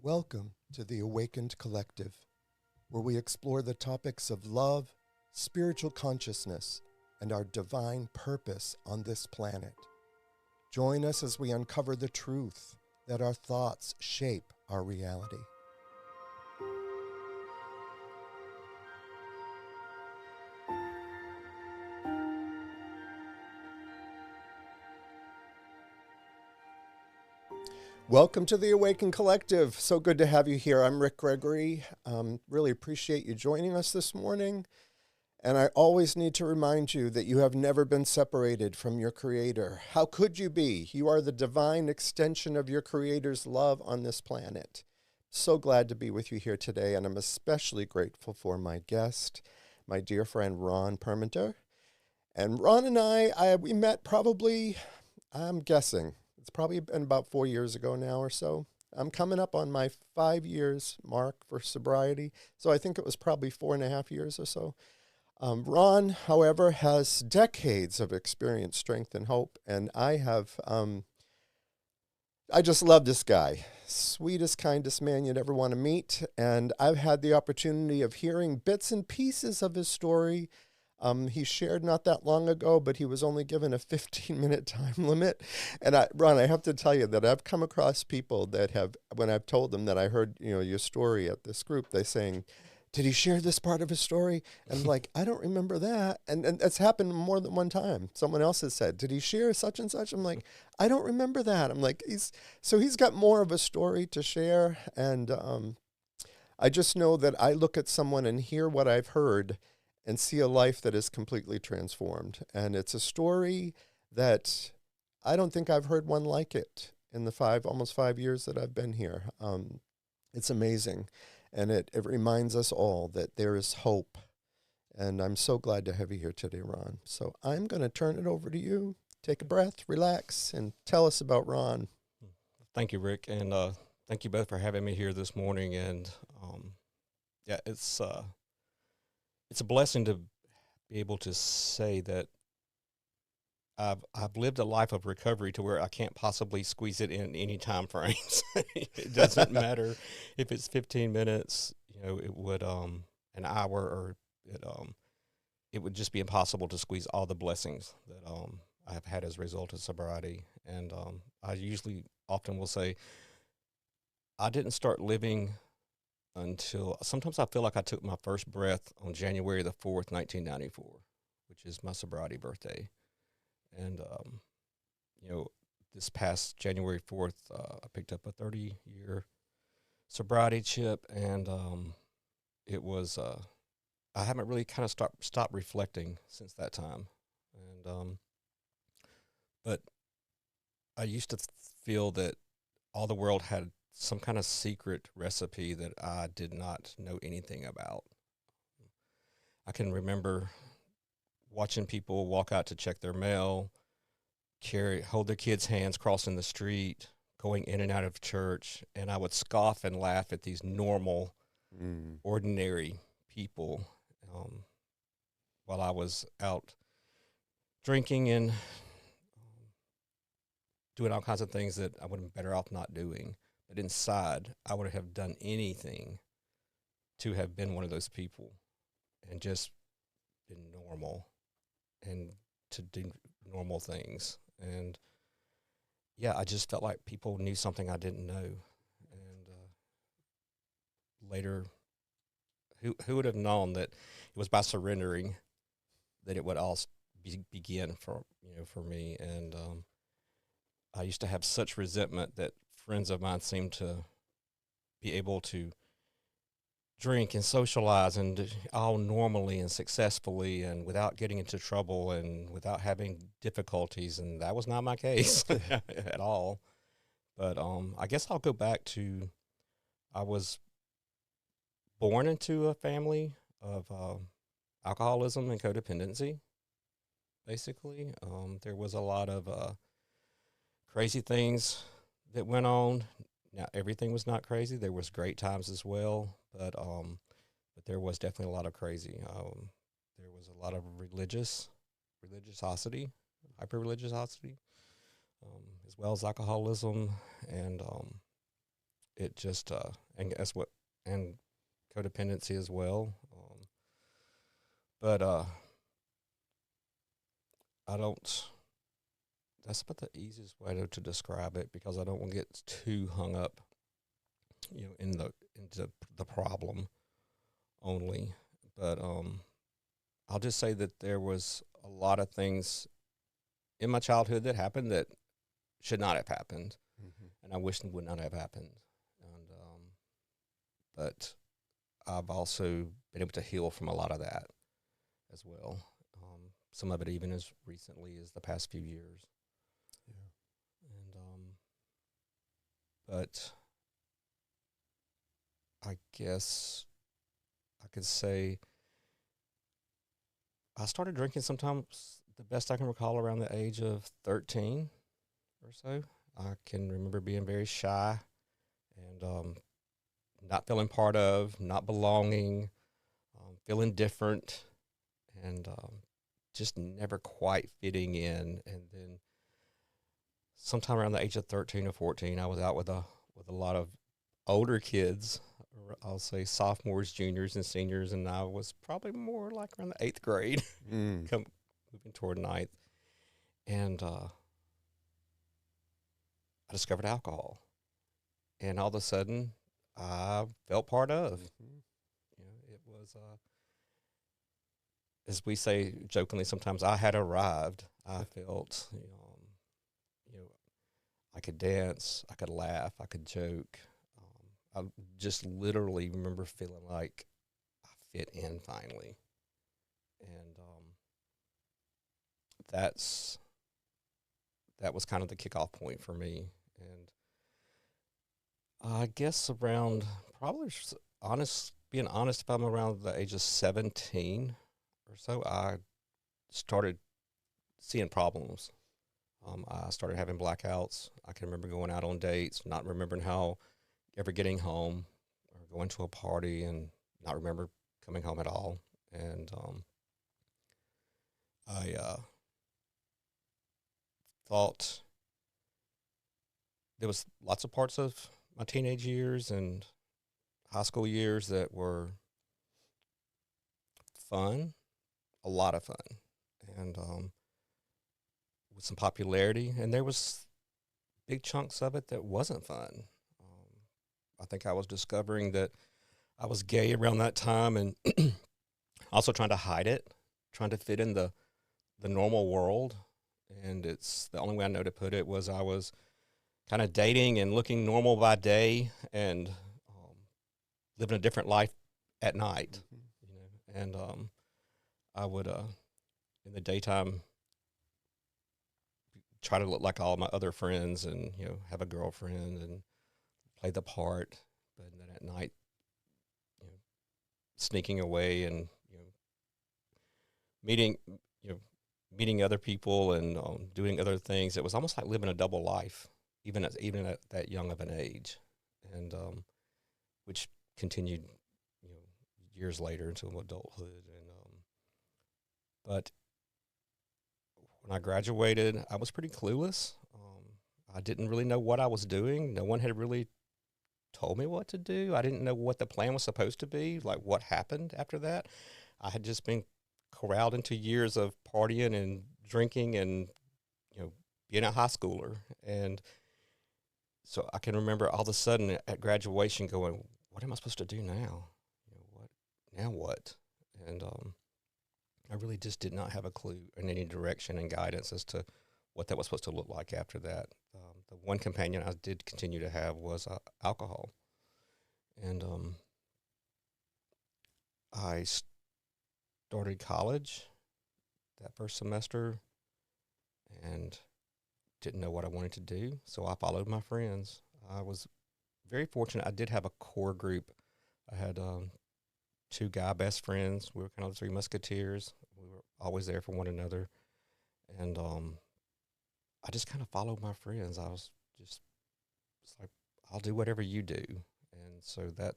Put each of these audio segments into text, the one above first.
Welcome to the Awakened Collective, where we explore the topics of love, spiritual consciousness, and our divine purpose on this planet. Join us as we uncover the truth that our thoughts shape our reality. Welcome to the Awakened Collective. So good to have you here. I'm Rick Gregory. Really appreciate you joining us this morning. And I always need to remind you that you have never been separated from your Creator. How could you be? You are the divine extension of your Creator's love on this planet. So glad to be with you here today, and I'm especially grateful for my guest, my dear friend Ron Permenter. And Ron and we met probably, I'm guessing, it's probably been about 4 years ago now or so. I'm coming up on my 5 years mark for sobriety, so I think it was probably 4.5 years or so. Ron, however, has decades of experience, strength, and hope, and I just love this guy. Sweetest, kindest man you'd ever want to meet, and I've had the opportunity of hearing bits and pieces of his story. He shared not that long ago, but he was only given a 15-minute time limit. And Ron, I have to tell you that I've come across people that have, when I've told them that I heard, your story at this group, they saying, "Did he share this part of his story?" And I'm like, I don't remember that. And that's happened more than one time. Someone else has said, "Did he share such and such?" I'm like, I don't remember that. I'm like, he's got more of a story to share. And I just know that I look at someone and hear what I've heard and see a life that is completely transformed. And it's a story that I don't think I've heard one like it in the almost 5 years that I've been here. It's amazing. And it reminds us all that there is hope. And I'm so glad to have you here today, Ron. So I'm going to turn it over to you. Take a breath, relax, and tell us about Ron. Thank you, Rick. And thank you both for having me here this morning. And it's a blessing to be able to say that I've lived a life of recovery to where I can't possibly squeeze it in any time frames. It doesn't matter if it's 15 minutes, it would an hour, or it would just be impossible to squeeze all the blessings that I have had as a result of sobriety. And I often will say I didn't start living until sometimes I feel like I took my first breath on January the 4th, 1994, which is my sobriety birthday. And, this past January 4th, I picked up a 30-year sobriety chip, and it was, I haven't really kind of stopped reflecting since that time. And, but I used to feel that all the world had some kind of secret recipe that I did not know anything about. I can remember watching people walk out to check their mail, hold their kids' hands crossing the street, going in and out of church, and I would scoff and laugh at these normal, ordinary people while I was out drinking and doing all kinds of things that I would have been better off not doing. But inside, I would have done anything to have been one of those people and just been normal and to do normal things. And I just felt like people knew something I didn't know. And later, who would have known that it was by surrendering that it would all begin for me. And I used to have such resentment that friends of mine seemed to be able to drink and socialize and all normally and successfully and without getting into trouble and without having difficulties, and that was not my case at all. But I guess I'll go back to, I was born into a family of alcoholism and codependency, basically. There was a lot of crazy things that went on. Now, everything was not crazy. There was great times as well, but there was definitely a lot of crazy. There was a lot of religiosity, hyper-religiosity, as well as alcoholism. And it just and that's what and codependency as well. But I don't. That's about the easiest way to describe it, because I don't want to get too hung up, into the problem only. But I'll just say that there was a lot of things in my childhood that happened that should not have happened, and I wish it would not have happened. And but I've also been able to heal from a lot of that as well. Some of it even as recently as the past few years. Yeah. And but I guess I could say I started drinking sometimes, the best I can recall, around the age of 13 or so. I can remember being very shy and not feeling part of, not belonging, feeling different, and just never quite fitting in. And then sometime around the age of 13 or 14, I was out with a lot of older kids. I'll say sophomores, juniors, and seniors, and I was probably more like around the 8th grade, moving toward 9th. And I discovered alcohol. And all of a sudden, I felt part of. It was, as we say jokingly sometimes, I had arrived. I felt, I could dance, I could laugh, I could joke. I just literally remember feeling like I fit in finally. And that was kind of the kickoff point for me. And I guess around, probably being honest, if I'm around the age of 17 or so, I started seeing problems. I started having blackouts. I can remember going out on dates, not remembering how ever getting home, or going to a party and not remember coming home at all. And I thought there was lots of parts of my teenage years and high school years that were fun, a lot of fun, and with some popularity. And there was big chunks of it that wasn't fun. I think I was discovering that I was gay around that time, and also trying to hide it, trying to fit in the normal world. And it's the only way I know to put it was I was kind of dating and looking normal by day, and living a different life at night. And I would in the daytime try to look like all my other friends, and have a girlfriend and play the part. But then at night, sneaking away and meeting meeting other people and doing other things. It was almost like living a double life, even at that young of an age, and which continued years later into adulthood. And but when I graduated, I was pretty clueless. I didn't really know what I was doing. No one had really told me what to do. I didn't know what the plan was supposed to be, like what happened after that. I had just been corralled into years of partying and drinking and, being a high schooler. And so I can remember all of a sudden at graduation going, what am I supposed to do now? What? And I really just did not have a clue in any direction and guidance as to what that was supposed to look like after that. The one companion I did continue to have was alcohol. And I started college that first semester and didn't know what I wanted to do, so I followed my friends. I was very fortunate. I did have a core group. I had 2 guy best friends. We were kind of the 3 musketeers. We were always there for one another. And I just kind of followed my friends. I was just, it's like, I'll do whatever you do. And so I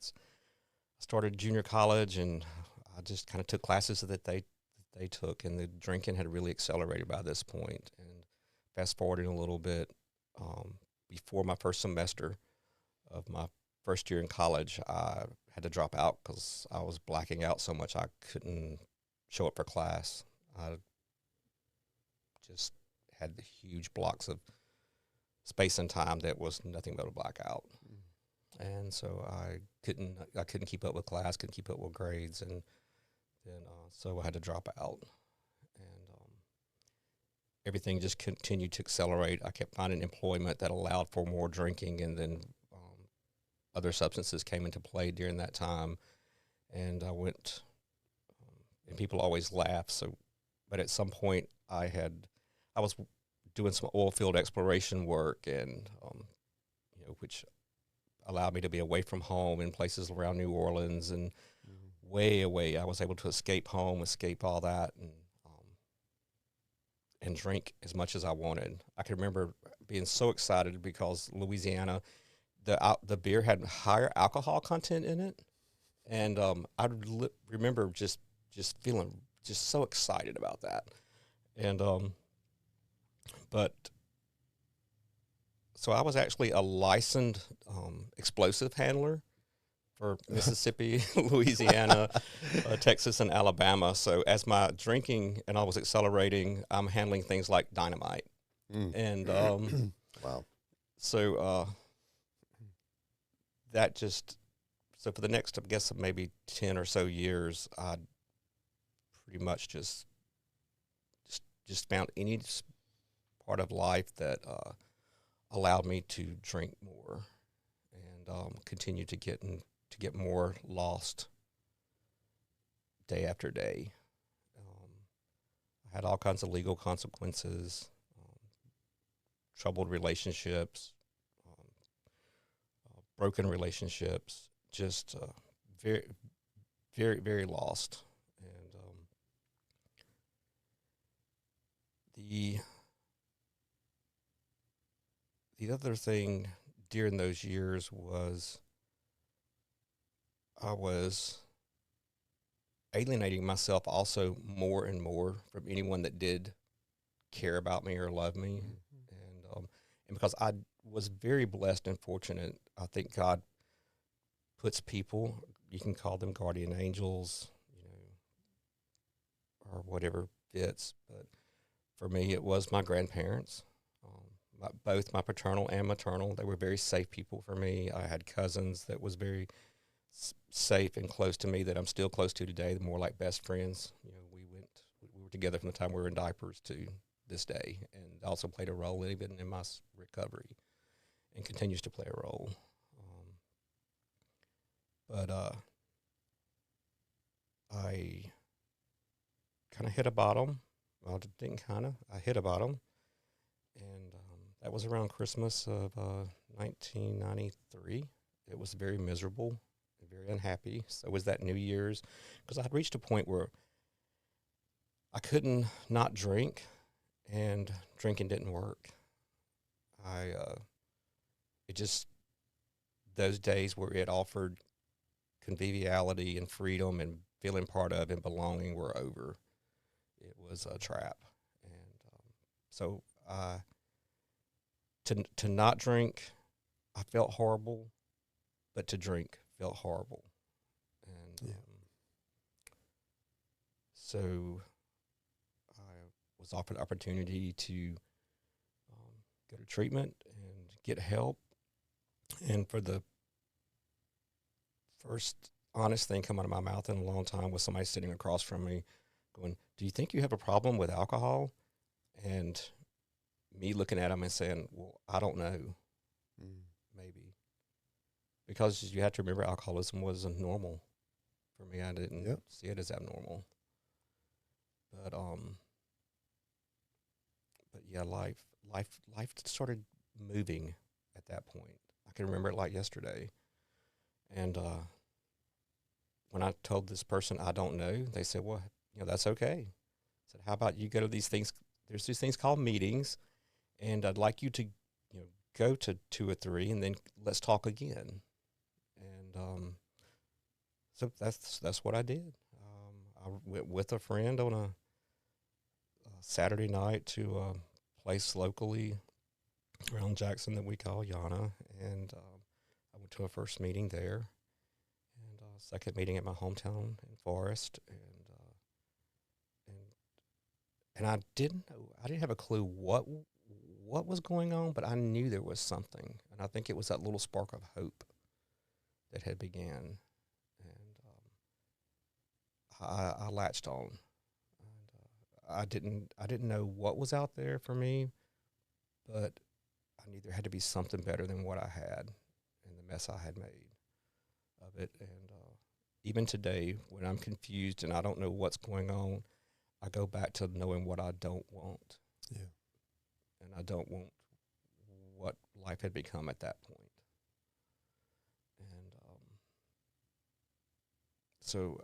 started junior college, and I just kind of took classes that they took, and the drinking had really accelerated by this point. And fast forwarding a little bit, before my first semester of my first year in college, I had to drop out because I was blacking out so much I couldn't show up for class. I just had huge blocks of space and time that was nothing but a blackout. And so I couldn't keep up with class, couldn't keep up with grades, and then so I had to drop out. And everything just continued to accelerate. I kept finding employment that allowed for more drinking, and then other substances came into play during that time. And I went, and people always laugh. So, but at some point, I was doing some oil field exploration work, and which allowed me to be away from home in places around New Orleans and way away. I was able to escape home, escape all that, and drink as much as I wanted. I can remember being so excited because Louisiana, the beer had higher alcohol content in it, and I remember just feeling just so excited about that, and but. So I was actually a licensed explosive handler for Mississippi, Louisiana, Texas, and Alabama. So as my drinking and I was accelerating, I'm handling things like dynamite. And wow. So that just, so for the next, I guess, maybe 10 or so years, I pretty much just found any part of life that allowed me to drink more and continue to get more lost day after day. I had all kinds of legal consequences, troubled relationships, broken relationships, just very, very, very lost. And the other thing during those years was I was alienating myself also more and more from anyone that did care about me or love me. And because I was very blessed and fortunate, I think God puts people, you can call them guardian angels, or whatever fits. But for me, it was my grandparents. Both my paternal and maternal, they were very safe people for me. I had cousins that was very safe and close to me that I'm still close to today, more like best friends. We were together from the time we were in diapers to this day, and also played a role even in my recovery and continues to play a role. But I kind of hit a bottom. Well, I didn't I hit a bottom. And that was around Christmas of 1993. It was very miserable, very unhappy. So was that New Year's, because I had reached a point where I couldn't not drink, and drinking didn't work. Those days where it offered conviviality and freedom and feeling part of and belonging were over. It was a trap. And so to not drink, I felt horrible, but to drink felt horrible. And so I was offered the opportunity to go to treatment and get help. And for the first honest thing come out of my mouth in a long time was somebody sitting across from me going, "Do you think you have a problem with alcohol?" And me looking at him and saying, "Well, I don't know, maybe." Because you have to remember, alcoholism wasn't normal for me. I didn't see it as abnormal. But yeah, life started moving at that point. I can remember it like yesterday. And when I told this person I don't know, they said, "Well, that's okay." I said, "How about you go to these things? There's these things called meetings, and I'd like you to, go to 2 or 3, and then let's talk again." And so that's what I did. I went with a friend on a Saturday night to a place locally around Jackson that we call Yana, and I went went to a first meeting there, and second meeting at my hometown in Forest, and I didn't know, I didn't have a clue what was going on, but I knew there was something, and I think it was that little spark of hope that had began, and I latched on. And I didn't know what was out there for me, but I knew there had to be something better than what I had and the mess I had made of it. And even today, when I'm confused and I don't know what's going on, I go back to knowing what I don't want. Yeah. And I don't want what life had become at that point. And so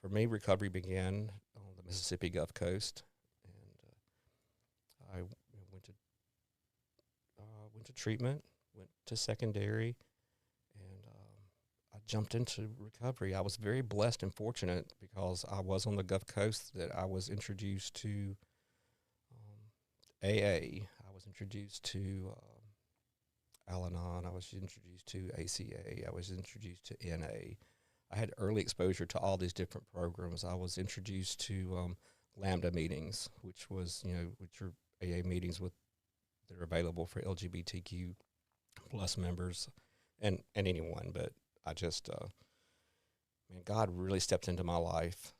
for me, recovery began on the Mississippi Gulf Coast, and I went to treatment, went to secondary, and I jumped into recovery. I was very blessed and fortunate because I was on the Gulf Coast that I was introduced to AA. I was introduced to Al-Anon. I was introduced to ACA. I was introduced to NA. I had early exposure to all these different programs. I was introduced to Lambda meetings, which are AA meetings that are available for LGBTQ plus members and anyone. But I just, God really stepped into my life,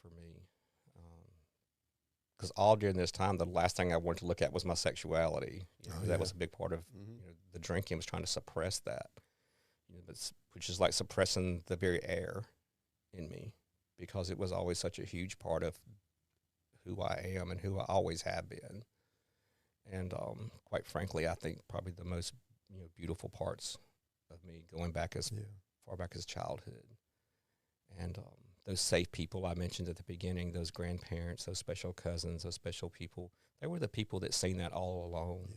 for me. Because all during this time, the last thing I wanted to look at was my sexuality. That was a big part of the drinking, was trying to suppress that, which is like suppressing the very air in me, because it was always such a huge part of who I am and who I always have been. And quite frankly, I think probably the most beautiful parts of me, going back as far back as childhood. And those safe people I mentioned at the beginning, those grandparents, those special cousins, those special people, they were the people that seen that all along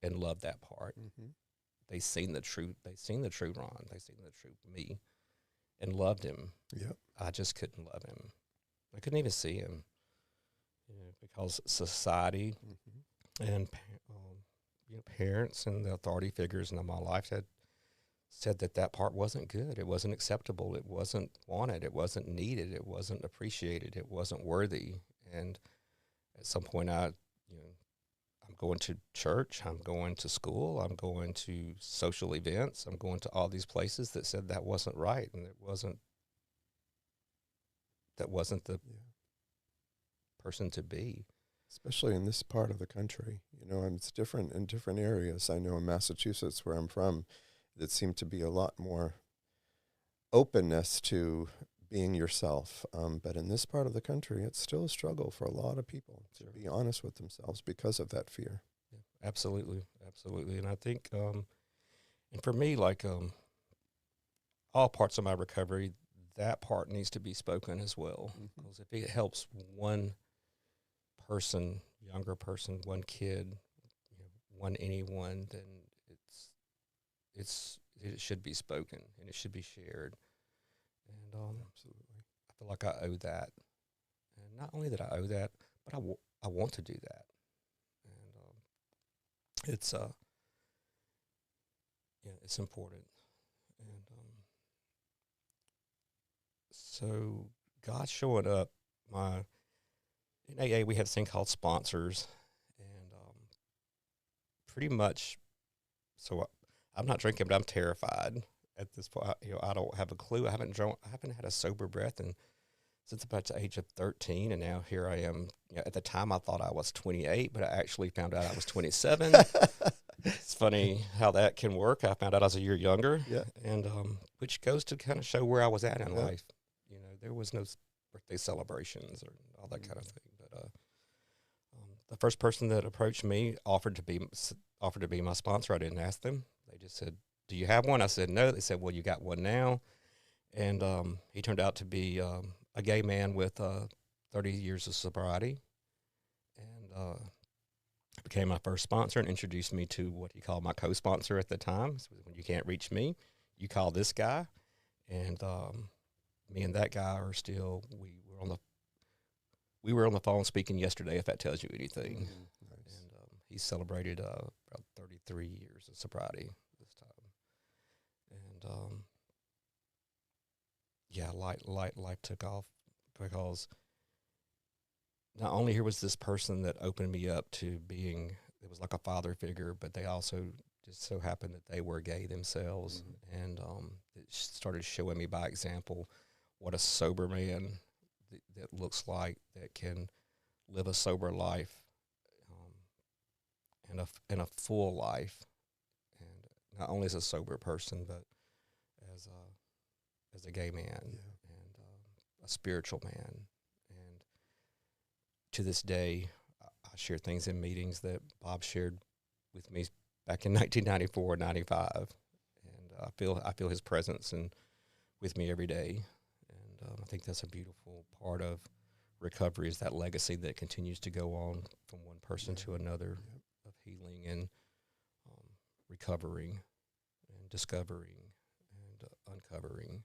and loved that part. Mm-hmm. They seen the true Ron. They seen the true me and loved him. Yep. I just couldn't love him. I couldn't even see him, because society and parents and the authority figures in my life had said that part wasn't good. It wasn't acceptable. It wasn't wanted. It wasn't needed. It wasn't appreciated. It wasn't worthy. And at some point, I'm going to church. I'm going to school. I'm going to social events. I'm going to all these places that said that wasn't right, and that wasn't the person to be. Especially in this part of the country. It's different in different areas. I know in Massachusetts, where I'm from, that seemed to be a lot more openness to being yourself. But in this part of the country, it's still a struggle for a lot of people to be honest with themselves because of that fear. Yeah, absolutely. And I think, and for me, like all parts of my recovery, that part needs to be spoken as well. Because if it helps one person, younger person, one kid, anyone, then it should be spoken and it should be shared. And absolutely, I feel like I owe that. And not only that I owe that, but I want to do that. And it's important. And so God's showing up. In AA, we have this thing called sponsors, and pretty much, so I'm not drinking, but I'm terrified at this point. I don't have a clue. I haven't had a sober breath since about the age of 13, and now here I am. At the time, I thought I was 28, but I actually found out I was 27. It's funny how that can work. I found out I was a year younger, and which goes to kind of show where I was at in life. There was no birthday celebrations or all that kind of thing. But the first person that approached me offered to be my sponsor. I didn't ask them. They just said, "Do you have one?" I said, "No." They said, "Well, you got one now." And he turned out to be a gay man with 30 years of sobriety, and became my first sponsor and introduced me to what he called my co-sponsor at the time. So when you can't reach me, you call this guy. And me and that guy are still, we were on the phone speaking yesterday, if that tells you anything. Nice. And he celebrated about 33 years of sobriety this time. And and yeah, life took off because not only here was this person that opened me up to being, it was like a father figure, but they also just so happened that they were gay themselves, and it started showing me by example what a sober man that looks like, that can live a sober life, and a full life, and not only as a sober person, but as a gay man, and a spiritual man. And to this day, I share things in meetings that Bob shared with me back in 1994, 95, and I feel his presence and with me every day. And I think that's a beautiful part of recovery, is that legacy that continues to go on from one person to another, of healing and recovering and discovering and uncovering.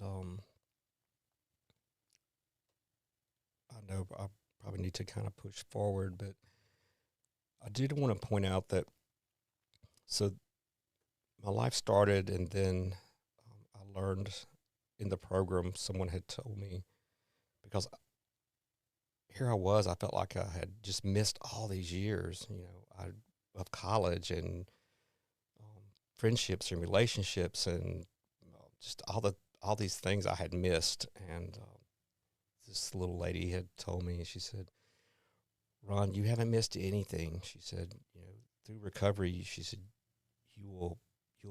And I know I probably need to kind of push forward, but I did want to point out that, so my life started, and then I learned in the program, someone had told me, because here I was, I felt like I had just missed all these years, of college, and friendships and relationships, and just all these things I had missed. And this little lady had told me, she said, "Ron, you haven't missed anything." She said, through recovery, she said, you'll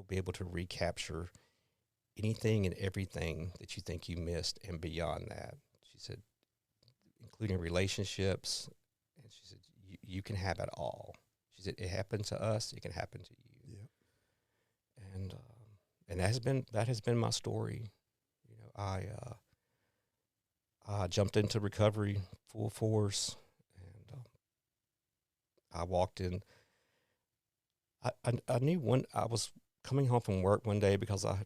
be able to recapture anything and everything that you think you missed, and beyond that. She said, including relationships. And she said, you can have it all. She said, it happened to us, it can happen to you. Yeah. And that has been my story. I jumped into recovery full force, and I walked in. I knew I was coming home from work one day, because I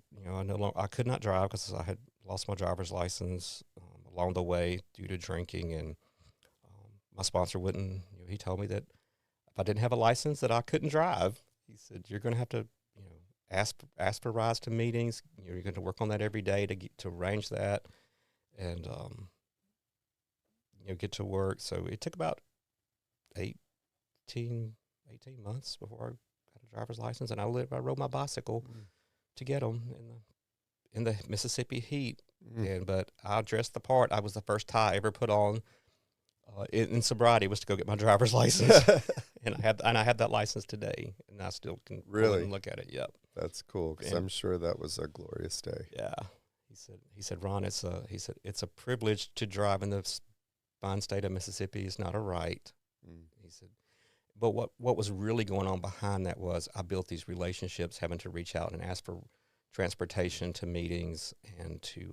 could not drive because I had lost my driver's license along the way due to drinking, and my sponsor wouldn't. He told me that if I didn't have a license, that I couldn't drive. He said, "You're going to have to, ask for rides to meetings. You're going to work on that every day to arrange that, and get to work." So it took about 18 months before I got a driver's license, and I rode my bicycle to get them in the Mississippi heat. But I dressed the part. I was the first tie I ever put on in sobriety, was to go get my driver's license, and I have that license today, and I still can really look at it. Yep, that's cool, because I'm sure that was a glorious day. Yeah, he said, "Ron, it's a privilege to drive in the fine state of Mississippi. It's not a right." He said, but what was really going on behind that was I built these relationships, having to reach out and ask for transportation to meetings, and to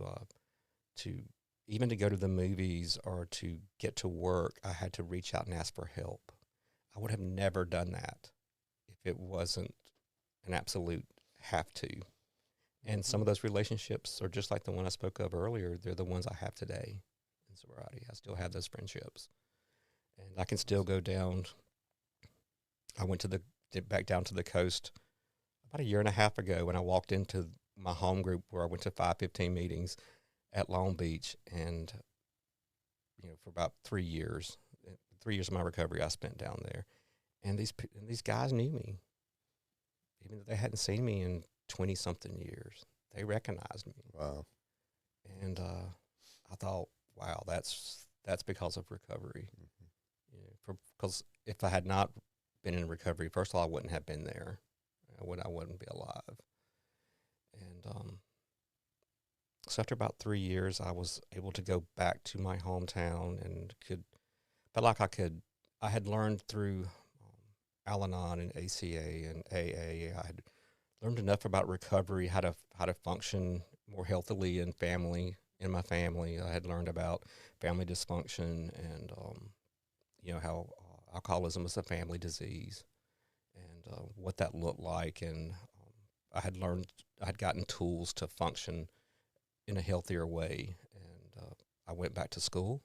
even to go to the movies or to get to work. I had to reach out and ask for help. I would have never done that if it wasn't an absolute have to. And some of those relationships are just like the one I spoke of earlier. They're the ones I have today in sobriety. I still have those friendships, and I can still go down. I went back down to the coast about a year and a half ago, when I walked into my home group, where I went to 515 meetings at Long Beach, and for about 3 years, 3 years of my recovery I spent down there, and these guys knew me, even though they hadn't seen me in 20-something years. They recognized me. Wow. And I thought, wow, that's because of recovery. Because if I had not been in recovery, first of all, I wouldn't have been there. I wouldn't be alive. And so after about 3 years, I was able to go back to my hometown, and I had learned through Al-Anon and ACA and AA. I had learned enough about recovery, how to function more healthily in my family. I had learned about family dysfunction, and how alcoholism is a family disease, and what that looked like. And I had gotten tools to function in a healthier way. And I went back to school,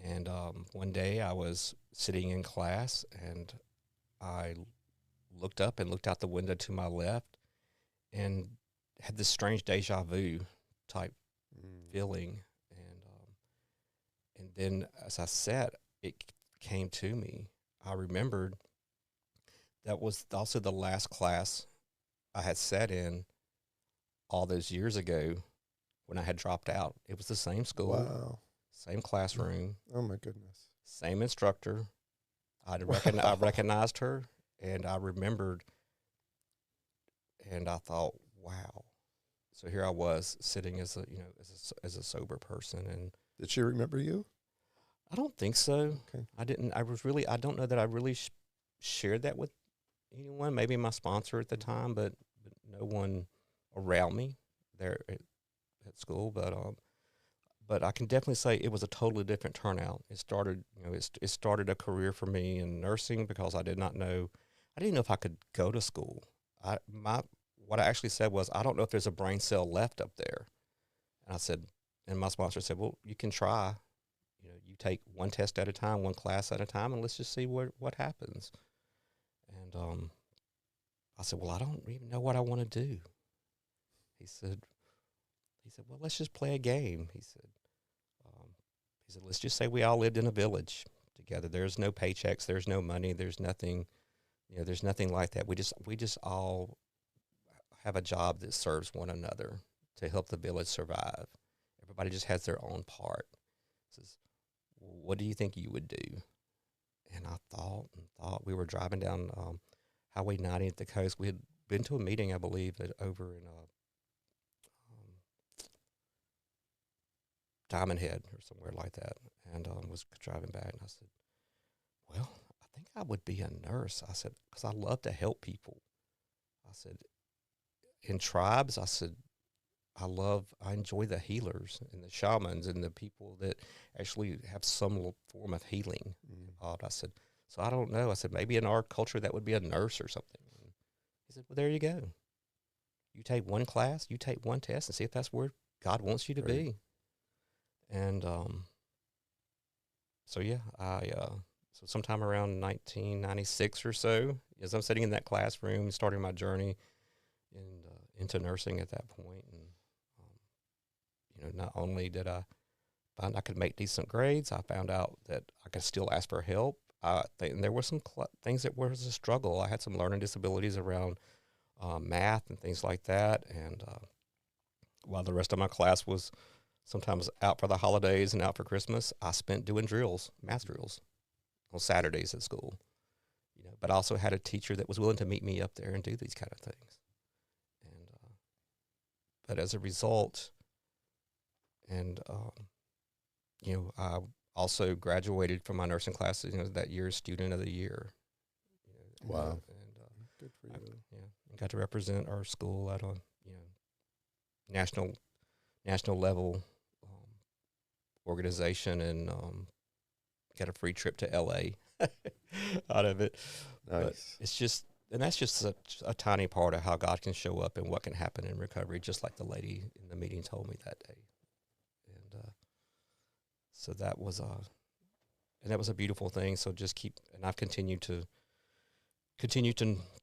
and one day I was sitting in class, and I looked up and looked out the window to my left, and had this strange deja vu type Mm. feeling. And then as I sat, it came to me. I remembered that was also the last class I had sat in all those years ago when I had dropped out. It was the same school, Wow. same classroom, Oh my goodness. same instructor. I recognized her, and I remembered, and I thought, wow. So here I was sitting as a as a sober person, and Did she remember you? I don't think so. Okay. I didn't. I don't know that I really shared that with anyone. Maybe my sponsor at the time, but no one around me there at school. But I can definitely say it was a totally different turnout. It started, it started a career for me in nursing because I didn't know if I could go to school. What I actually said was, I don't know if there's a brain cell left up there. And I said, and my sponsor said, well, you can try. You take one test at a time, one class at a time, and let's just see what happens. And I said, well, I don't even know what I want to do. He said, well, let's just play a game. He said, let's just say we all lived in a village together. There's no paychecks. There's no money. There's nothing, there's nothing like that. We just all have a job that serves one another to help the village survive. Everybody just has their own part. He says, what do you think you would do? And I thought. We were driving down Highway 90 at the coast. We had been to a meeting, I believe, over in Diamond Head or somewhere like that, and was driving back. And I said, well, I think I would be a nurse. I said, because I love to help people. I said, in tribes, I said, I enjoy the healers and the shamans and the people that actually have some form of healing. I said, so I don't know. I said, maybe in our culture that would be a nurse or something. And he said, well, there you go. You take one class, you take one test, and see if that's where God wants you to be. And so yeah, so sometime around 1996 or so, as I'm sitting in that classroom, starting my journey into nursing at that point, and not only did I find I could make decent grades, I found out that I could still ask for help. And there were some things that was a struggle. I had some learning disabilities around math and things like that, and while the rest of my class was sometimes out for the holidays and out for Christmas, I spent doing math drills on Saturdays at school. But I also had a teacher that was willing to meet me up there and do these kind of things. And but as a result, and I also graduated from my nursing classes. That year, student of the year. Wow, and good for you. And got to represent our school at a national level organization, and got a free trip to LA out of it. Nice. But it's just, and that's just a tiny part of how God can show up and what can happen in recovery, just like the lady in the meeting told me that day. And so that was a beautiful thing. So and I've continued to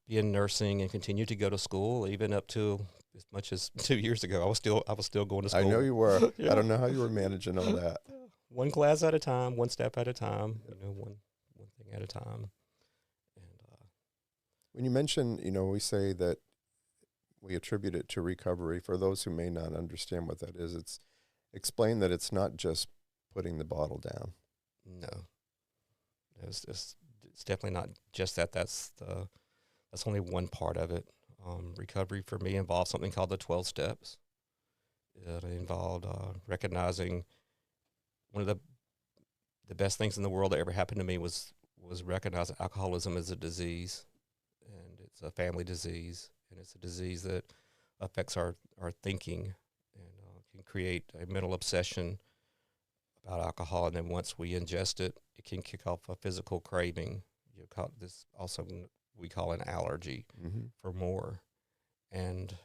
be in nursing and continue to go to school, even up to as much as 2 years ago. I was still going to school. I know you were. Yeah. I don't know how you were managing all that. One class at a time, one step at a time, one thing at a time. And when you mention, we say that we attribute it to recovery. For those who may not understand what that is, explain that it's not just putting the bottle down. No, it's definitely not just that. That's only one part of it. Recovery for me involved something called the 12 steps. It involved recognizing one of the best things in the world that ever happened to me was recognizing alcoholism as a disease, and it's a family disease, and it's a disease that affects our thinking and can create a mental obsession about alcohol, and then once we ingest it, it can kick off a physical craving. This also we call an allergy for more, and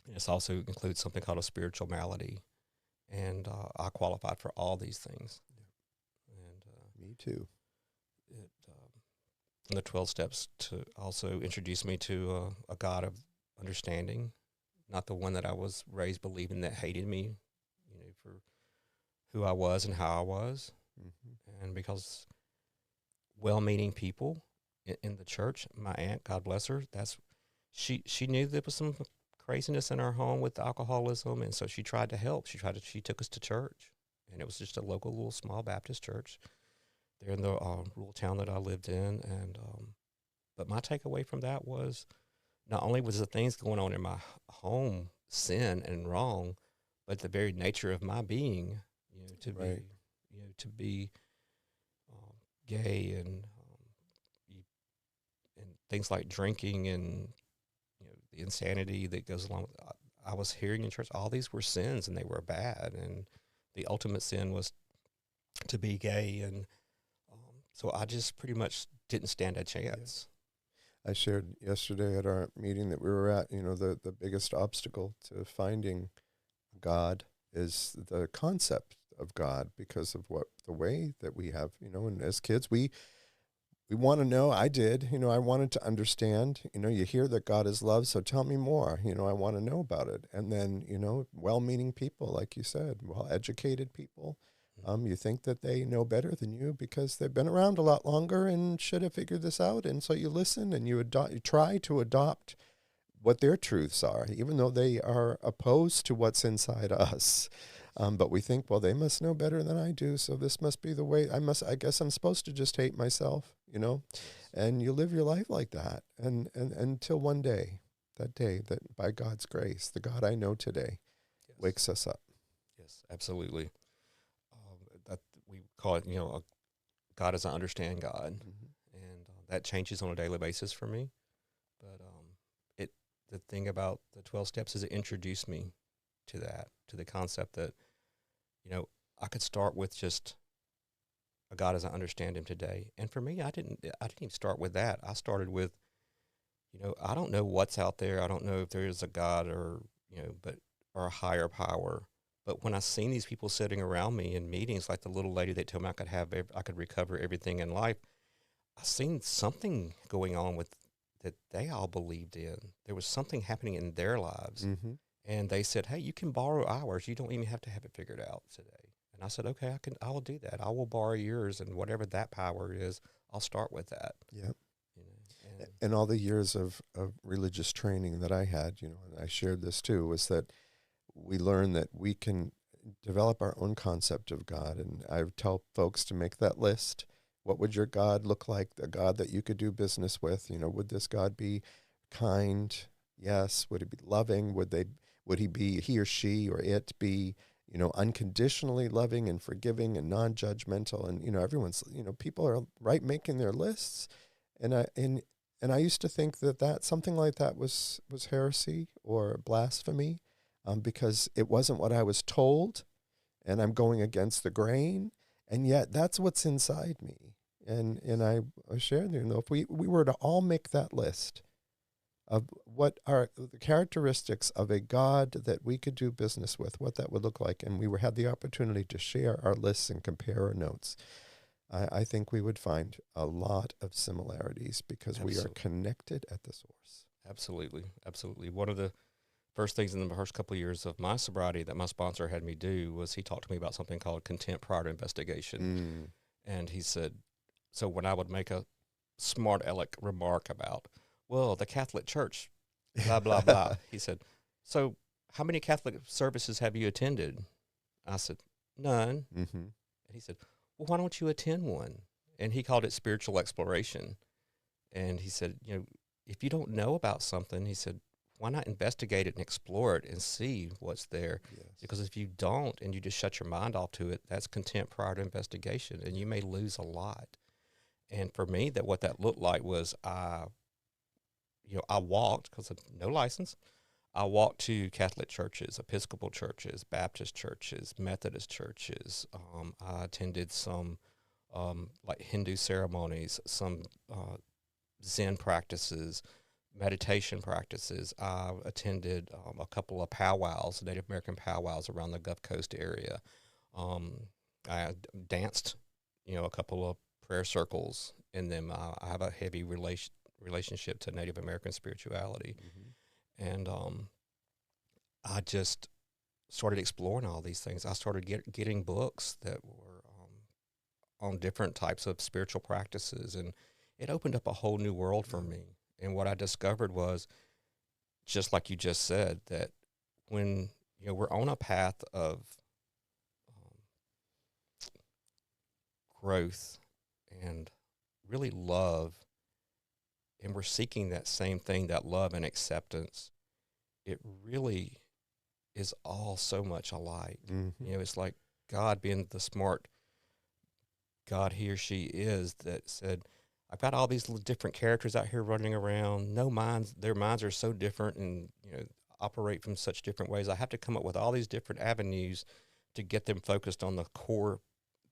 this also includes something called a spiritual malady, and I qualified for all these things. And me too. The 12 steps to also introduce me to a God of understanding, not the one that I was raised believing that hated me, for who I was and how I was. Mm-hmm. And because well-meaning people in the church, my aunt, God bless her, she knew there was some craziness in our home with alcoholism, and so she tried to help. She took us to church, and it was just a local little small Baptist church there in the rural town that I lived in. And but my takeaway from that was not only was the things going on in my home sin and wrong, but the very nature of my being, Right. to be gay and and things like drinking and the insanity that goes along with it. I was hearing in church all these were sins and they were bad, and the ultimate sin was to be gay, and so I just pretty much didn't stand a chance. I shared yesterday at our meeting that we were at, the biggest obstacle to finding God is the concept of God, because of the way that we have, and as kids, we want to know. I did, I wanted to understand, you hear that God is love, so tell me more, I want to know about it. And then, well-meaning people, like you said, well-educated people, you think that they know better than you because they've been around a lot longer and should have figured this out. And so you listen and you try to adopt what their truths are, even though they are opposed to what's inside us. But we think, well, they must know better than I do, so this must be the way. I guess I'm supposed to just hate myself, and you live your life like that. And until one day, that day that by God's grace, the God I know today, Yes. wakes us up. Yes, absolutely. That we call it, God is an understand God, and that changes on a daily basis for me. But the thing about the 12 steps is it introduced me to the concept that, I could start with just a God as I understand him today. And for me, I didn't even start with that. I started with, I don't know what's out there. I don't know if there is a God or a higher power. But when I seen these people sitting around me in meetings, like the little lady that told me I could recover everything in life, I seen something going on with that they all believed in. There was something happening in their lives. Mm-hmm. And they said, hey, you can borrow ours. You don't even have to have it figured out today. And I said, okay, I will do that. I will borrow yours, and whatever that power is, I'll start with that. Yeah. And And all the years of religious training that I had, and I shared this too, was that we learn that we can develop our own concept of God. And I tell folks to make that list. What would your God look like? A God that you could do business with? Would this God be kind? Yes. Would he be loving? Would he or she or it be, unconditionally loving and forgiving and non-judgmental? And, everyone's, people are making their lists. And I used to think that something like that was heresy or blasphemy, because it wasn't what I was told, and I'm going against the grain, and yet that's what's inside me. And I shared, if we were to all make that list of what are the characteristics of a God that we could do business with, what that would look like, and had the opportunity to share our lists and compare our notes, I think we would find a lot of similarities because we are connected at the source. Absolutely. Absolutely. One of the first things in the first couple of years of my sobriety that my sponsor had me do was he talked to me about something called contempt prior to investigation. And he said, so when I would make a smart aleck remark about, well, the Catholic Church, blah, blah, blah, he said, so how many Catholic services have you attended? I said, none. Mm-hmm. And he said, well, why don't you attend one? And he called it spiritual exploration. And he said, if you don't know about something, he said, why not investigate it and explore it and see what's there? Yes. Because if you don't and you just shut your mind off to it, that's contempt prior to investigation, and you may lose a lot. And for me, what that looked like was I walked, because of no license, I walked to Catholic churches, Episcopal churches, Baptist churches, Methodist churches. I attended some like Hindu ceremonies, some Zen practices, meditation practices. I attended a couple of powwows, Native American powwows around the Gulf Coast area. I danced, a couple of prayer circles in them. I have a heavy relationship to Native American spirituality. Mm-hmm. And I just started exploring all these things. I started getting books that were on different types of spiritual practices, and it opened up a whole new world for me. And what I discovered was, just like you just said, that when we're on a path of um, growth and really love, and we're seeking that same thing, that love and acceptance, it really is all so much alike. Mm-hmm. It's like God being the smart God he or she is that said, I've got all these different characters out here running around. No minds, their minds are so different and operate from such different ways. I have to come up with all these different avenues to get them focused on the core,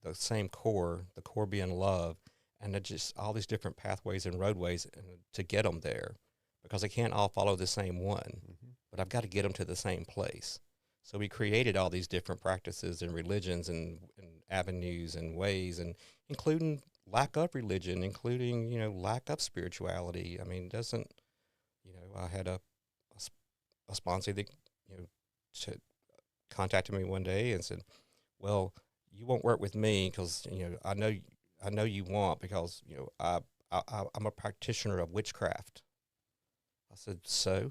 the same core, the core being love, and just all these different pathways and roadways to get them there, because they can't all follow the same one. Mm-hmm. But I've got to get them to the same place. So we created all these different practices and religions and avenues and ways, and including lack of religion, including, lack of spirituality. I mean, I had a sponsor that, contacted me one day and said, well, you won't work with me because, I know you won't, because, I'm a practitioner of witchcraft. I said, so?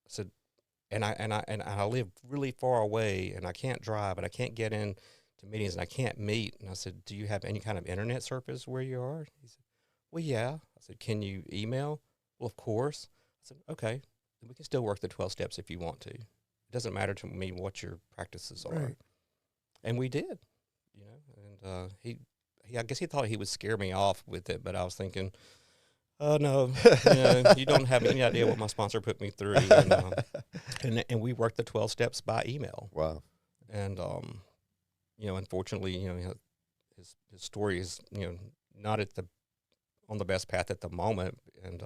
I said, and I live really far away, and I can't drive, and I can't get in to meetings, and I can't meet. And I said, do you have any kind of internet service where you are? He said, well, yeah. I said, can you email? Well, of course. I said, okay, then we can still work the 12 steps if you want to. It doesn't matter to me what your practices are. Right. And we did, and he I guess he thought he would scare me off with it, but I was thinking, oh, no, you don't have any idea what my sponsor put me through. And we worked the 12 steps by email. Wow. And, unfortunately, his story is, not on the best path at the moment. And,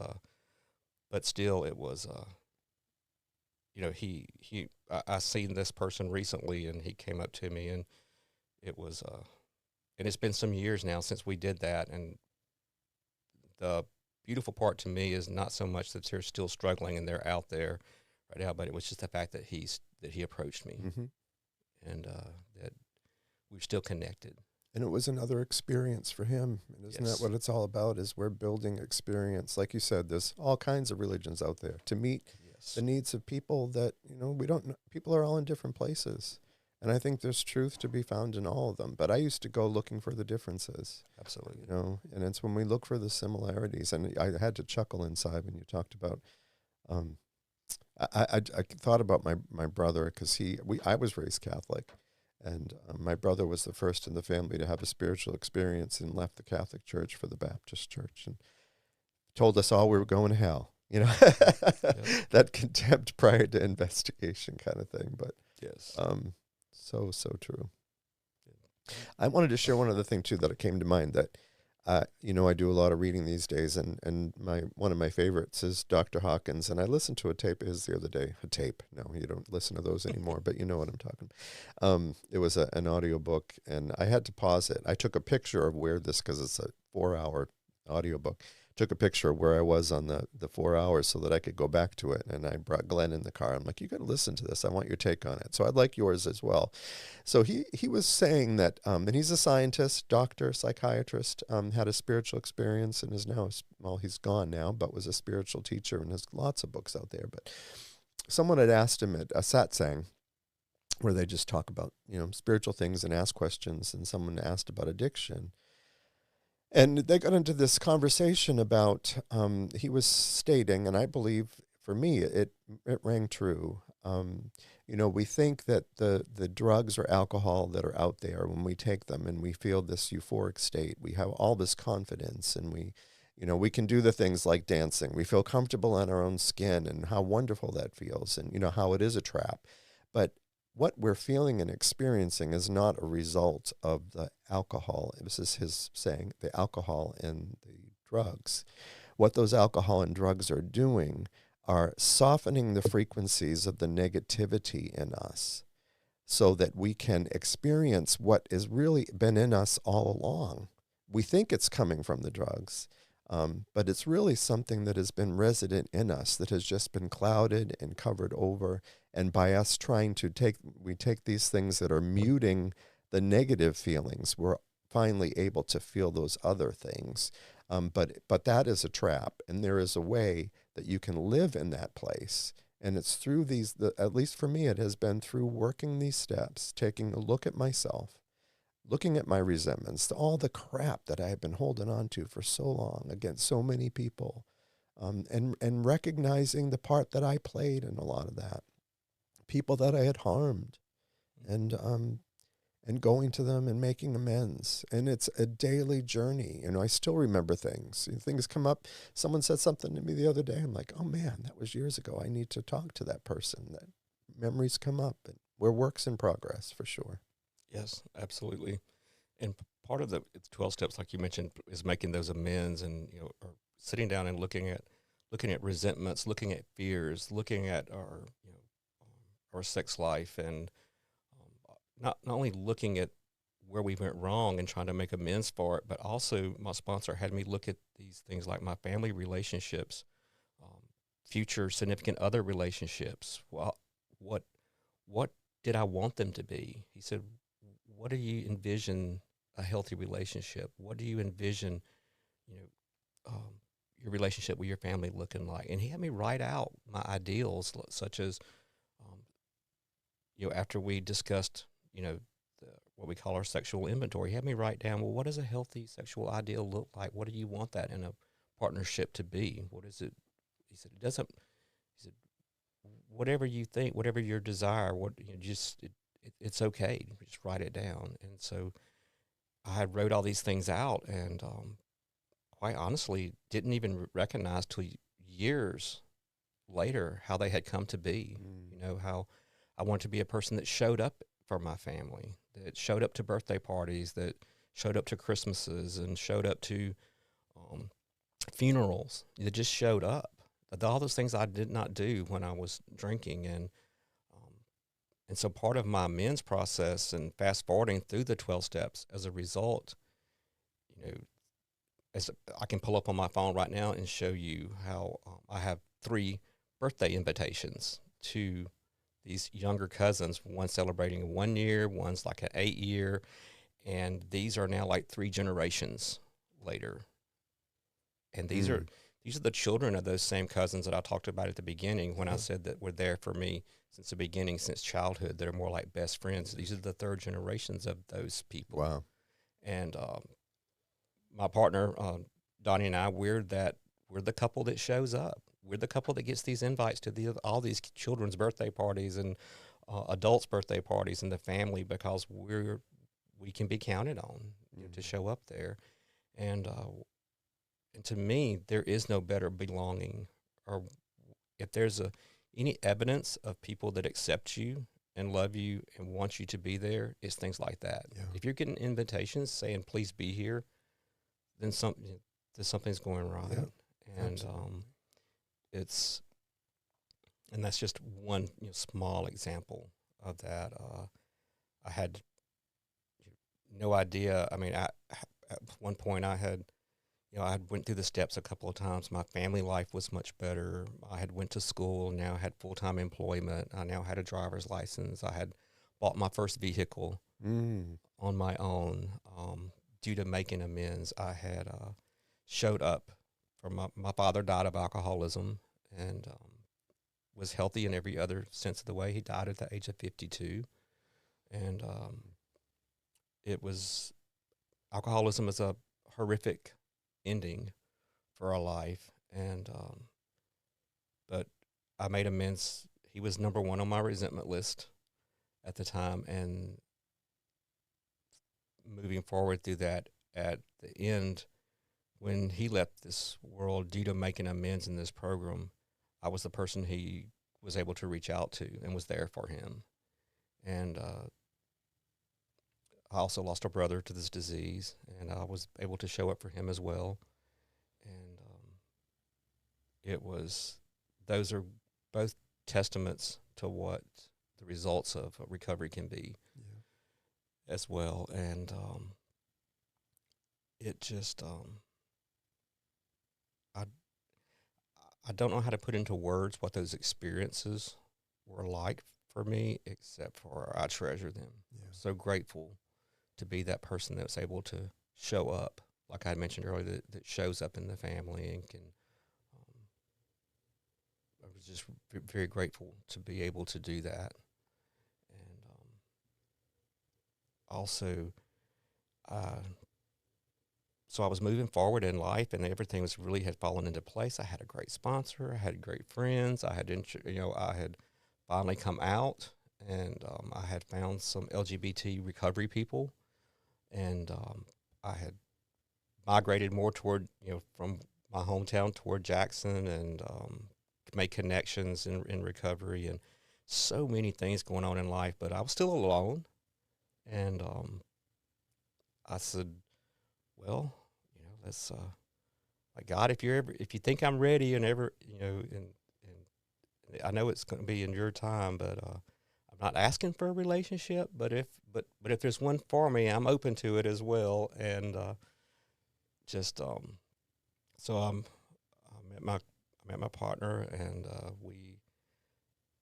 but still it was, I seen this person recently, and he came up to me, and it was, and it's been some years now since we did that. And the beautiful part to me is not so much that they're still struggling and they're out there right now, but it was just the fact that he approached me, Mm-hmm. and that we're still connected. And it was another experience for him. And isn't Yes. that what it's all about, is we're building experience. Like you said, there's all kinds of religions out there to meet Yes. the needs of people that, we don't know. People are all in different places. And I think there's truth to be found in all of them. But I used to go looking for the differences, Absolutely. and it's when we look for the similarities. And I had to chuckle inside when you talked about, I thought about my brother, because I was raised Catholic. And my brother was the first in the family to have a spiritual experience and left the Catholic Church for the Baptist Church and told us all we were going to hell. That contempt prior to investigation kind of thing. But Yes. so true. I wanted to share one other thing too that came to mind, that I do a lot of reading these days, and one of my favorites is Dr. Hawkins, and I listened to a tape of his the other day. A tape? No, you don't listen to those anymore, but you know what I'm talking about. It was an audiobook, and I had to pause it. I took a picture of where because it's a 4-hour audiobook. Took a picture of where I was on the 4 hours so that I could go back to it. And I brought Glenn in the car. I'm like, you got to listen to this. I want your take on it. So I'd like yours as well. So he was saying that, and he's a scientist, doctor, psychiatrist, had a spiritual experience, and is now, he's gone now, but was a spiritual teacher and has lots of books out there. But someone had asked him at a satsang, where they just talk about, spiritual things and ask questions, and someone asked about addiction. And they got into this conversation about, he was stating, and I believe for me it rang true. We think that the drugs or alcohol that are out there, when we take them and we feel this euphoric state, we have all this confidence, and we can do the things like dancing. We feel comfortable in our own skin, and how wonderful that feels, and how it is a trap. But what we're feeling and experiencing is not a result of the alcohol. This is his saying, the alcohol and the drugs. What those alcohol and drugs are doing are softening the frequencies of the negativity in us, so that we can experience what has really been in us all along. We think it's coming from the drugs, But it's really something that has been resident in us, that has just been clouded and covered over. And by us trying to we take these things that are muting the negative feelings, we're finally able to feel those other things. But that is a trap, and there is a way that you can live in that place. And it's through at least for me, it has been through working these steps, taking a look at myself, looking at my resentments, all the crap that I have been holding on to for so long against so many people, and recognizing the part that I played in a lot of that, people that I had harmed, and going to them and making amends. And it's a daily journey. I still remember things. Things come up. Someone said something to me the other day. I'm like, oh man, that was years ago. I need to talk to that person. That memories come up, and we're works in progress for sure. Yes, absolutely. And part of the 12 steps, like you mentioned, is making those amends, and or sitting down and looking at resentments, looking at fears, looking at our sex life, and not only looking at where we went wrong and trying to make amends for it, but also my sponsor had me look at these things like my family relationships, future significant other relationships. Well, what did I want them to be? He said, what do you envision a healthy relationship? What do you envision, your relationship with your family looking like? And he had me write out my ideals, such as, after we discussed, what we call our sexual inventory, he had me write down, well, what does a healthy sexual ideal look like? What do you want that in a partnership to be? What is it? He said, he said, whatever you think, whatever your desire, it's okay. Just write it down. And so I wrote all these things out, and quite honestly, didn't even recognize till years later how they had come to be. How I wanted to be a person that showed up for my family, that showed up to birthday parties, that showed up to Christmases, and showed up to funerals. That just showed up. All those things I did not do when I was drinking, and so part of my amends process and fast forwarding through the 12 steps, as a result, as I can pull up on my phone right now and show you how I have 3 birthday invitations to these younger cousins, one celebrating 1 year, one's like an 8-year, and these are now like 3 generations later. And these are the children of those same cousins that I talked about at the beginning when I said that were there for me since the beginning, since childhood. They're more like best friends. These are the 3rd generations of those people. Wow. And my partner, Donnie, and I, we're the couple that shows up. We're the couple that gets these invites to all these children's birthday parties and adults' birthday parties in the family, because we can be counted on to show up there. And to me, there is no better belonging, or if there's any evidence of people that accept you and love you and want you to be there, it's things like that. Yeah. If you're getting invitations saying, please be here, then something's going right. Yeah, and and that's just one small example of that. I had no idea. I mean, at one point I had went through the steps a couple of times. My family life was much better. I had went to school, now I had full-time employment. I now had a driver's license. I had bought my first vehicle on my own. Due to making amends, I had showed up for my father died of alcoholism, and was healthy in every other sense of the way. He died at the age of 52. And alcoholism is a horrific ending for our life. And but I made amends. He was number 1 on my resentment list at the time, and moving forward through that, at the end, when he left this world due to making amends in this program, I was the person he was able to reach out to and was there for him. And I also lost a brother to this disease, and I was able to show up for him as well. And those are both testaments to what the results of recovery can be as well. And it just, I don't know how to put into words what those experiences were like for me, except for I treasure them. Yeah. I'm so grateful to be that person that's able to show up, like I mentioned earlier, that shows up in the family and can. I was just very grateful to be able to do that, and also, so I was moving forward in life, and everything was really had fallen into place. I had a great sponsor, I had great friends, I had finally come out, and I had found some LGBT recovery people, and I had migrated more toward, from my hometown toward Jackson, and made connections in recovery, and so many things going on in life, but I was still alone. And I said, well, let's, like, God, if you think I'm ready and ever, and I know it's going to be in your time, but I'm not asking for a relationship, but if there's one for me, I'm open to it as well. And so I met my partner, and we,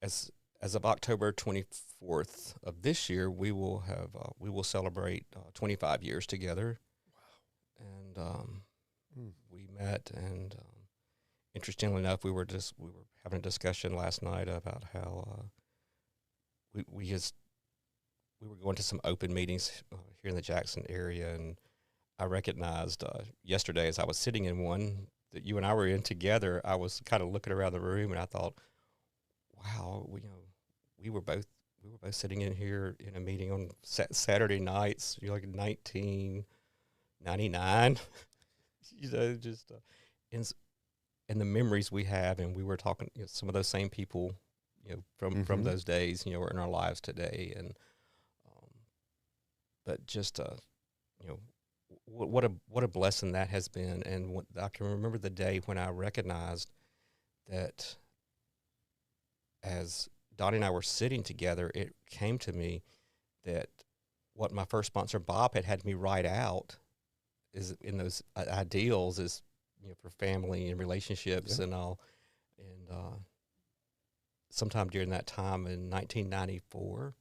as of October 24th of this year, we will celebrate 25 years together. Wow! And we met, and interestingly enough, we were having a discussion last night about how we were going to some open meetings here in the Jackson area, and I recognized yesterday as I was sitting in one that you and I were in together, I was kind of looking around the room, and I thought, wow, we were both sitting in here in a meeting on Saturday nights, like 1999, just and the memories we have, and we were talking, some of those same people, from those days, are in our lives today, and but just what a blessing that has been. And I can remember the day when I recognized that, as Dottie and I were sitting together, it came to me that what my first sponsor Bob had me write out is in those ideals is, for family and relationships and all. And sometime during that time in 1994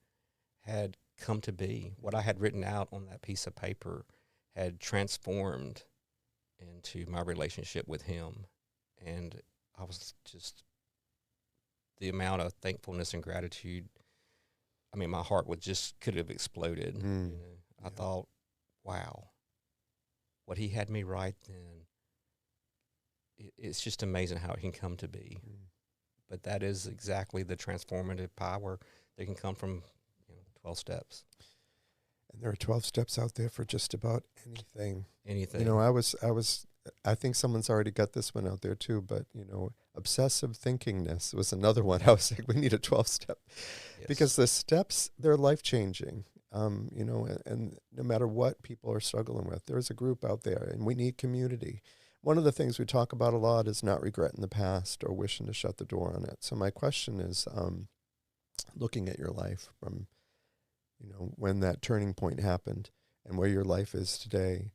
had come to be. What I had written out on that piece of paper had transformed into my relationship with him. And I was just, the amount of thankfulness and gratitude, I mean, my heart could have exploded. I thought, wow, what he had me write then, it's just amazing how it can come to be. But that is exactly the transformative power that can come from 12 steps. And there are 12 steps out there for just about anything. Anything. I think someone's already got this one out there too, but, obsessive thinkingness was another one. I was like, we need a 12-step. Yes. Because the steps, they're life-changing, and no matter what people are struggling with, there's a group out there, and we need community. One of the things we talk about a lot is not regretting the past or wishing to shut the door on it. So my question is, looking at your life from, when that turning point happened and where your life is today,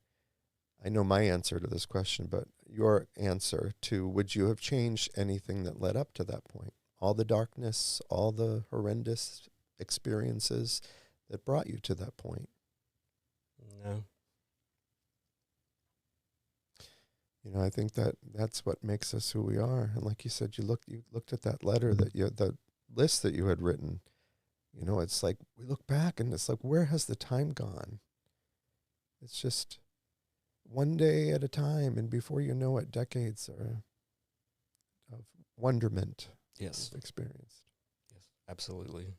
I know my answer to this question, but your answer to, would you have changed anything that led up to that point? All the darkness, all the horrendous experiences that brought you to that point? No. I think that's what makes us who we are. And like you said, you looked at that letter the list that you had written. It's like we look back and it's like, where has the time gone? It's just one day at a time, and before you know it, decades of wonderment. Yes. Experienced. Yes, absolutely.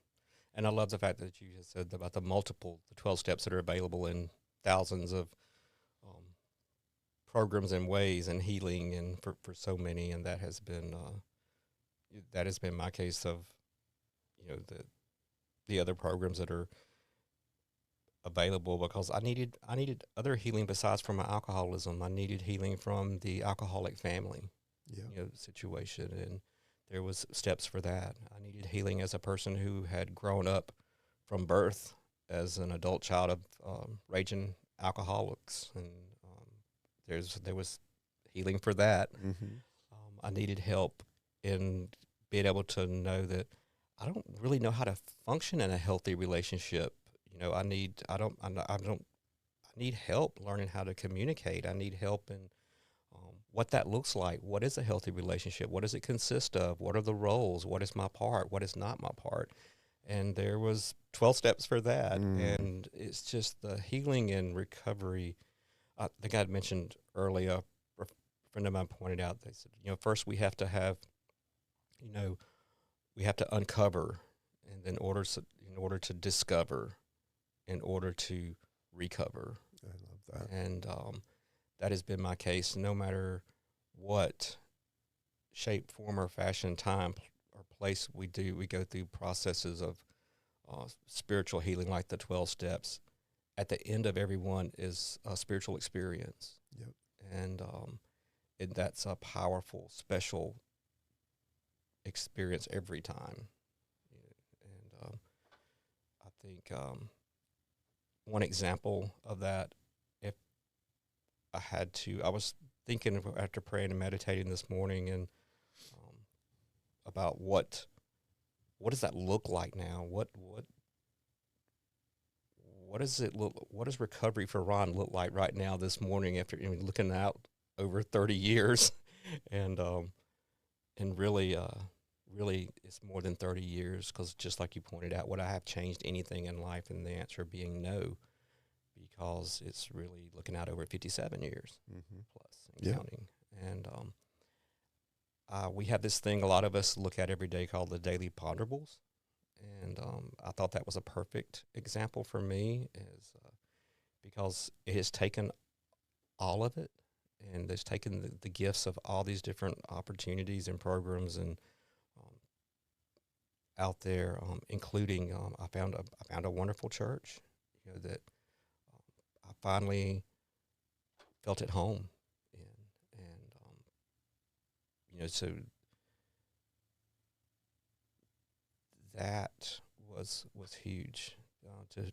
And I love the fact that you just said about the 12 steps that are available in thousands of programs and ways and healing, and for so many. And that has been my case of, the other programs that are available, because I needed other healing besides from my alcoholism. I needed healing from the alcoholic family, situation, and there was steps for that. I needed healing as a person who had grown up from birth as an adult child of raging alcoholics, and there was healing for that. I needed help in being able to know that I don't really know how to function in a healthy relationship. You know, I need help learning how to communicate. I need help in what that looks like. What is a healthy relationship? What does it consist of? What are the roles? What is my part? What is not my part? And there was 12 steps for that. And it's just the healing and recovery. I think I'd mentioned earlier, a friend of mine pointed out, they said, you know, first we have to have, you know, we have to uncover, and then in order to discover, in order to recover. I love that. And that has been my case. No matter what shape, form, or fashion, time, or place we go through processes of spiritual healing, like the 12 steps. At the end of every one is a spiritual experience. Yep. And that's a powerful, special experience every time. And I think one example of that, if I was thinking after praying and meditating this morning, and about what does that look like now? What does it look? What does recovery for Ron look like right now this morning after looking out over 30 years, and really it's more than 30 years, because just like you pointed out, would I have changed anything in life? And the answer being no, because it's really looking out over 57 years plus and counting. And we have this thing a lot of us look at every day called the daily ponderables. And I thought that was a perfect example for me, because it has taken all of it, and it's taken the gifts of all these different opportunities and programs and out there, including I found a wonderful church, that I finally felt at home in, and so that was huge,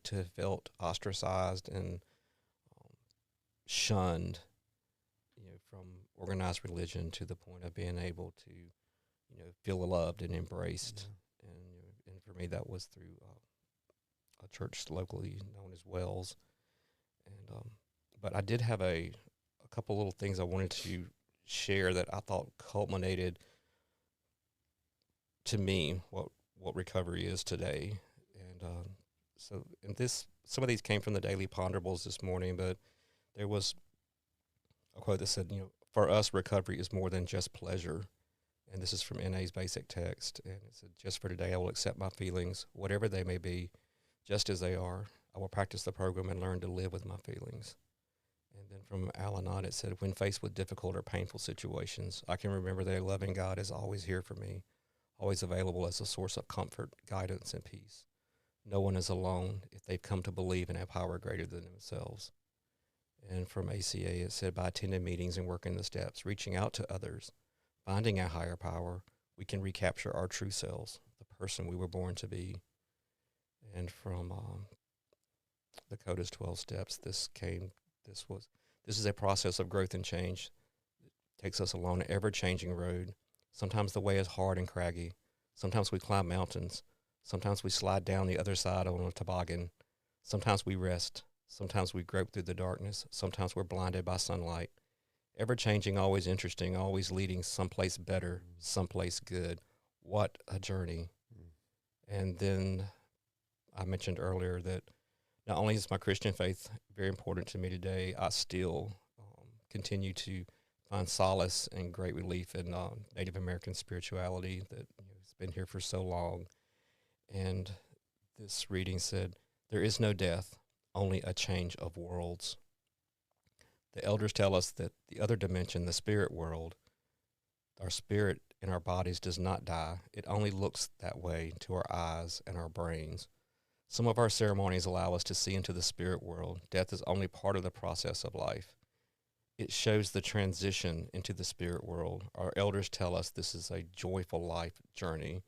to have felt ostracized and shunned, from organized religion, to the point of being able to, feel loved and embraced. And for me, that was through a church locally known as Wells. And but I did have a couple little things I wanted to share that I thought culminated, to me, what recovery is today. And some of these came from the Daily Ponderables this morning, but there was a quote that said, for us, recovery is more than just pleasure. And this is from NA's basic text. And it said, just for today, I will accept my feelings, whatever they may be, just as they are. I will practice the program and learn to live with my feelings. And then from Al-Anon, it said, when faced with difficult or painful situations, I can remember that a loving God is always here for me, always available as a source of comfort, guidance, and peace. No one is alone if they've come to believe in a power greater than themselves. And from ACA, it said, by attending meetings and working the steps, reaching out to others, finding a higher power, we can recapture our true selves, the person we were born to be. And from the Coda's 12 steps, this is a process of growth and change. It takes us along an ever-changing road. Sometimes the way is hard and craggy. Sometimes we climb mountains. Sometimes we slide down the other side on a toboggan. Sometimes we rest. Sometimes we grope through the darkness. Sometimes we're blinded by sunlight. Ever-changing, always interesting, always leading someplace better, someplace good. What a journey. And then I mentioned earlier that not only is my Christian faith very important to me today, I still continue to find solace and great relief in Native American spirituality that has been here for so long. And this reading said, there is no death, only a change of worlds. The elders tell us that the other dimension, the spirit world, our spirit in our bodies does not die. It only looks that way to our eyes and our brains. Some of our ceremonies allow us to see into the spirit world. Death is only part of the process of life. It shows the transition into the spirit world. Our elders tell us this is a joyful life journey.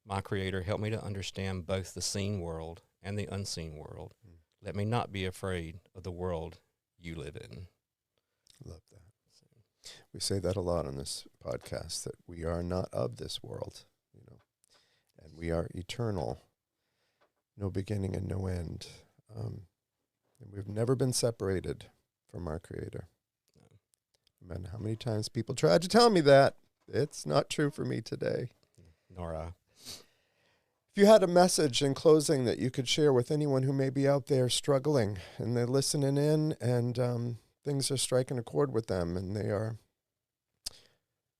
My Creator, help me to understand both the seen world and the unseen world. Let me not be afraid of the world you live in. Love that. We say that a lot on this podcast, that we are not of this world, you know, and we are eternal, no beginning and no end. And we've never been separated from our Creator. No matter how many times people tried to tell me that, it's not true for me today. Nor I. If you had a message in closing that you could share with anyone who may be out there struggling and they're listening in and things are striking a chord with them and they are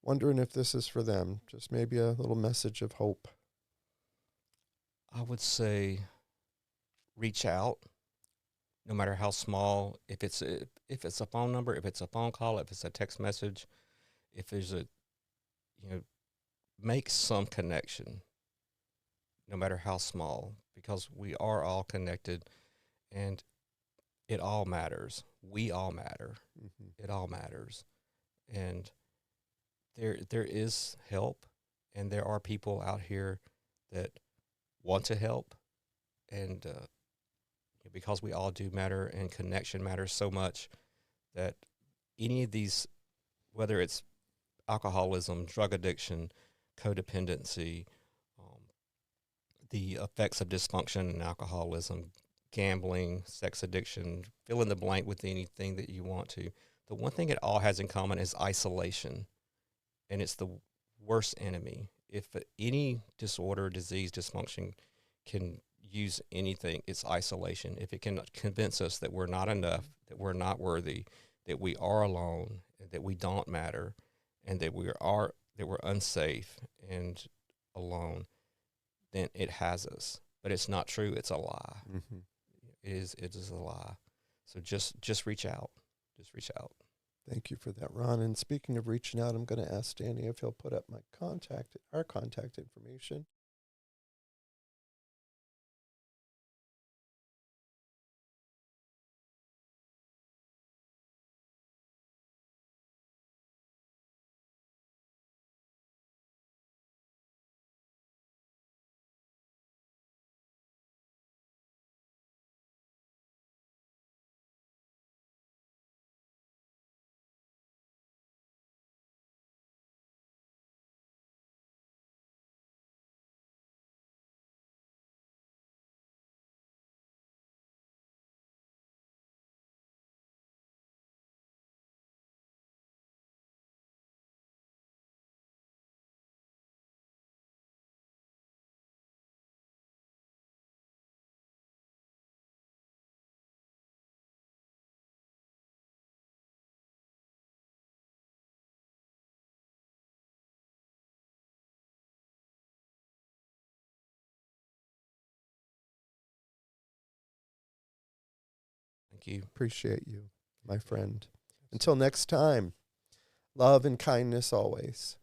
wondering if this is for them, just maybe a little message of hope. I would say reach out, no matter how small. If it's a phone number, if it's a phone call, if it's a text message, if there's make some connection, no matter how small, because we are all connected, and it all matters. We all matter. Mm-hmm. It all matters, and there is help, and there are people out here that want to help, and because we all do matter, and connection matters so much, that any of these, whether it's alcoholism, drug addiction, codependency, the effects of dysfunction and alcoholism, gambling, sex addiction, fill in the blank with anything that you want to. The one thing it all has in common is isolation, and it's the worst enemy. If any disorder, disease, dysfunction can use anything, it's isolation. If it can convince us that we're not enough, that we're not worthy, that we are alone, that we don't matter, and that we're unsafe and alone, then it has us. But it's not true. It's a lie. Mm-hmm. It is a lie. So just reach out. Just reach out. Thank you for that, Ron. And speaking of reaching out, I'm going to ask Danny if he'll put up our contact information. Thank you. Appreciate you, my friend. Until next time, love and kindness always.